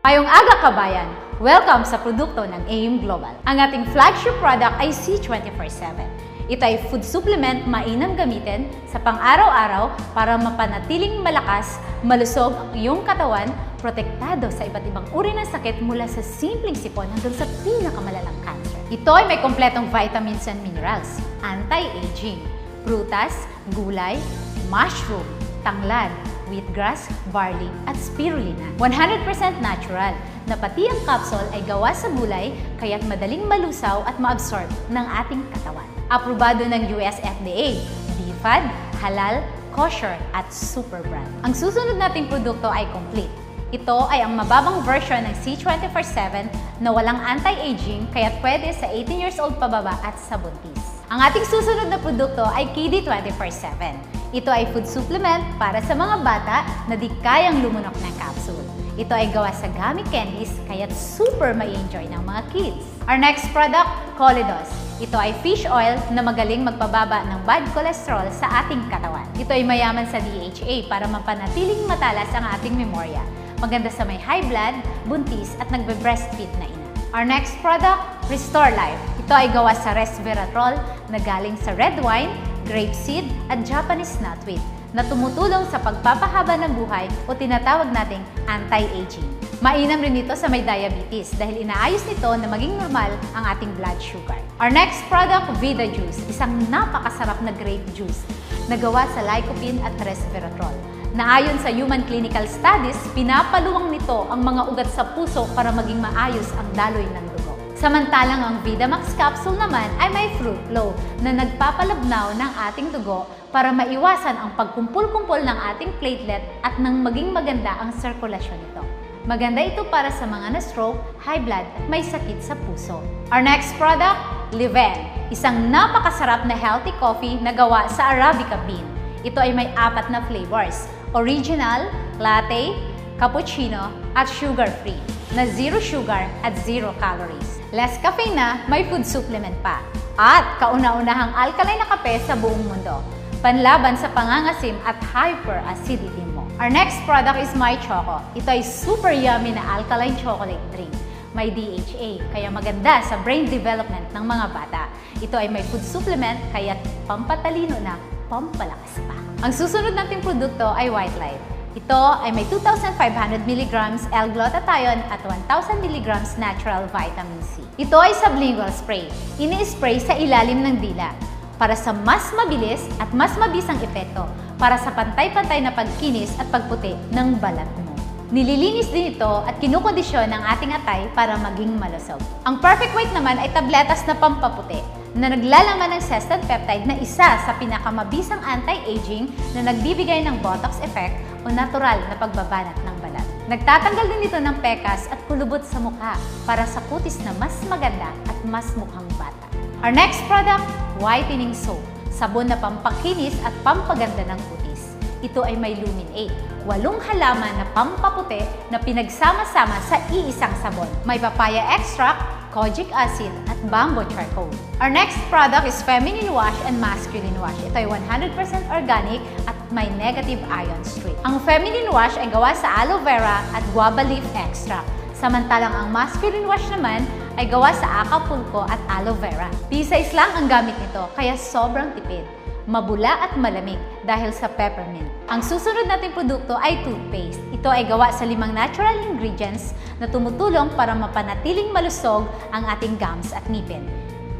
Mayong aga kabayan! Welcome sa produkto ng AIM Global. Ang ating flagship product ay C24/7. Ito ay food supplement mainam gamitin sa pang-araw-araw para mapanatiling malakas, malusog ang iyong katawan, protektado sa iba't ibang uri ng sakit mula sa simpleng sipon hanggang sa pinakamalalang cancer. Ito ay may kompletong vitamins and minerals, anti-aging, prutas, gulay, mushroom, tanglad, wheatgrass, barley, at spirulina. 100% natural, na pati ang capsule ay gawa sa gulay kaya't madaling malusaw at maabsorb ng ating katawan. Aprobado ng US FDA, BFAD, halal, kosher, at super brand. Ang susunod nating produkto ay complete. Ito ay ang mababang version ng C24/7 na walang anti-aging kaya't pwede sa 18 years old pababa at sa buntis. Ang ating susunod na produkto ay KD24/7. Ito ay food supplement para sa mga bata na di kayang lumunok ng capsule. Ito ay gawa sa gummy candies kaya't super ma-enjoy ng mga kids. Our next product, Colidos. Ito ay fish oil na magaling magpababa ng bad cholesterol sa ating katawan. Ito ay mayaman sa DHA para mapanatiling matalas ang ating memorya. Maganda sa may high blood, buntis at nagbe-breastfeed na ina. Our next product, Restore Life. Ito ay gawa sa resveratrol na galing sa red wine, grapeseed at Japanese knotweed na tumutulong sa pagpapahaba ng buhay o tinatawag nating anti-aging. Mainam rin ito sa may diabetes dahil inaayos nito na maging normal ang ating blood sugar. Our next product, Vida Juice, isang napakasarap na grape juice na gawa sa lycopene at resveratrol. Na ayon sa human clinical studies, pinapaluwang nito ang mga ugat sa puso para maging maayos ang daloy ng dugo. Samantalang ang Vidamax capsule naman ay may fruit flow na nagpapalabnaw ng ating dugo para maiwasan ang pagkumpul-kumpol ng ating platelet at nang maging maganda ang sirkulasyon nito. Maganda ito para sa mga na-stroke, high blood at may sakit sa puso. Our next product, Liven, isang napakasarap na healthy coffee na gawa sa Arabica bean. Ito ay may 4 na flavors, original, latte, cappuccino at sugar-free na 0 sugar at 0 calories. Less caffeine na, may food supplement pa. At kauna-unahang alkaline na kape sa buong mundo. Panlaban sa pangangasim at hyperacidity mo. Our next product is My Choco. Ito ay super yummy na alkaline chocolate drink. May DHA, kaya maganda sa brain development ng mga bata. Ito ay may food supplement, kaya pampatalino na, pampalakas pa. Ang susunod nating produkto ay White Light. Ito ay may 2,500 mg L-glutathione at 1,000 mg natural vitamin C. Ito ay sublingual spray. Ini-spray sa ilalim ng dila para sa mas mabilis at mas mabisang epekto para sa pantay-pantay na pagkinis at pagputi ng balat mo. Nililinis din ito at kinukondisyon ng ating atay para maging malusog. Ang Perfect White naman ay tabletas na pampaputi na naglalaman ng sestan peptide na isa sa pinakamabisang anti-aging na nagbibigay ng botox effect o natural na pagbabanat ng balat. Nagtatanggal din ito ng pekas at kulubot sa mukha para sa kutis na mas maganda at mas mukhang bata. Our next product, Whitening Soap, sabon na pampakinis at pampaganda ng kutis. Ito ay may Lumin 8, 8 halaman na pampaputi na pinagsama-sama sa iisang sabon. May papaya extract, kojic acid, at bamboo charcoal. Our next product is Feminine Wash and Masculine Wash. Ito ay 100% organic at may negative ion streak. Ang Feminine Wash ay gawa sa aloe vera at guava leaf extract. Samantalang ang Masculine Wash naman ay gawa sa acapulco at aloe vera. P-size lang ang gamit nito, kaya sobrang tipid. Mabula at malamig dahil sa peppermint. Ang susunod nating produkto ay toothpaste. Ito ay gawa sa 5 natural ingredients na tumutulong para mapanatiling malusog ang ating gums at ngipin.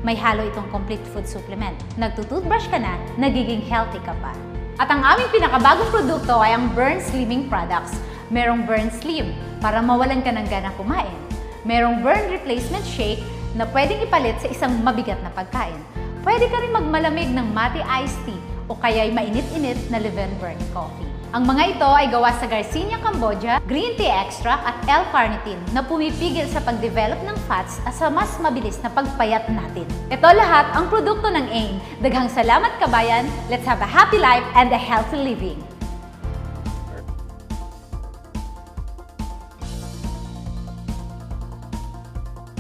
May halo itong complete food supplement. Nagtutoothbrush ka na, nagiging healthy ka pa. At ang aming pinakabagong produkto ay ang Burn Slimming Products. Merong Burn Slim para mawalan ka ng gana kumain. Merong Burn Replacement Shake na pwedeng ipalit sa isang mabigat na pagkain. Pwede ka rin magmalamig ng Mate Iced Tea o kaya'y mainit-init na Liven Burn Coffee. Ang mga ito ay gawa sa Garcinia Cambogia, green tea extract at L-carnitine na pumipigil sa pag-develop ng fats at sa mas mabilis na pagpayat natin. Ito lahat ang produkto ng AIM. Daghang salamat kabayan, let's have a happy life and a healthy living!